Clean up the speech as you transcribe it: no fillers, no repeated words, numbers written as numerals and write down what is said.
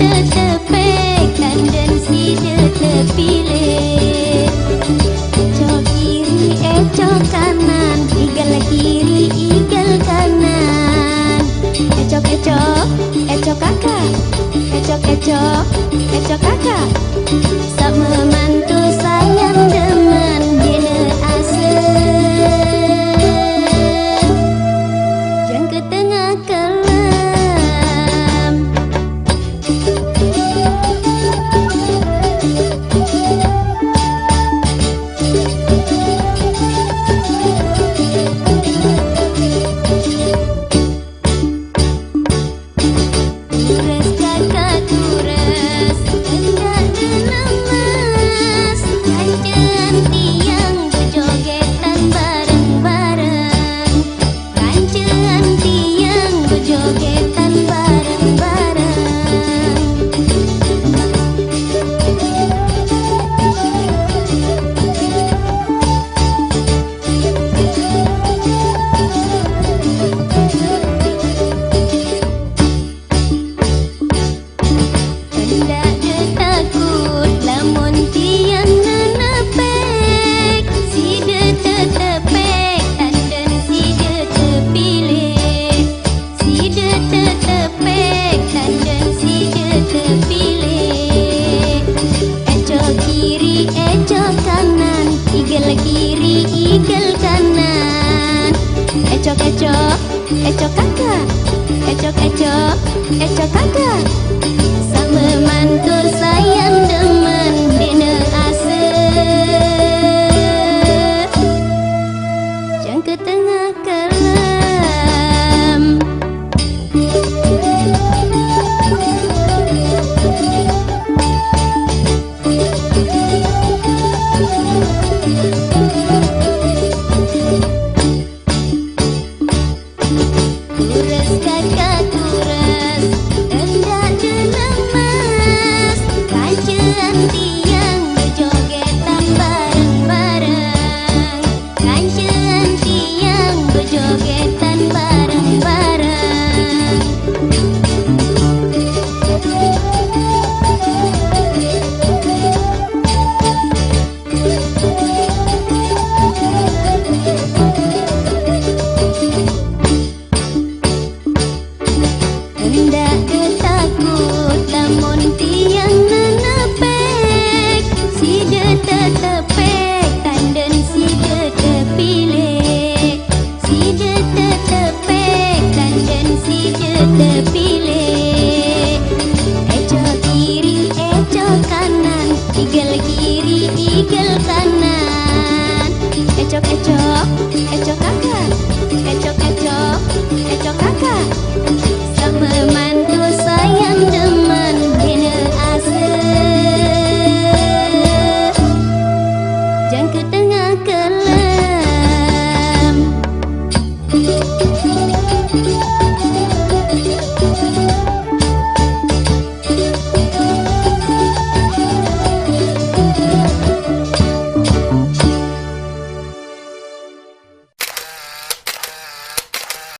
tertepek dan si terpilih. Ecok kiri, ecok kanan, igal kiri, igal kanan. Ecok, ecok, ecok kakak. Ecok, ecok, ecok kakak. Sak memantu sayang demen jene asal. Jang ke tengah kelam. Tures kakak tures, enggak lemas. Rancangan tiang berjogetan bareng-bareng. Rancangan tiang berjogetan bareng-bareng. Hendak dia takut lamun tiang nenepek. Si dia tertepek dan si dia terpilih. Si dia tertepek dan si dia terpilih. Ecok kiri, ecok kanan, igal kiri, igal kanan. Ecok, ecok, ecok kakak. Ecok, ecok, ecok kakak.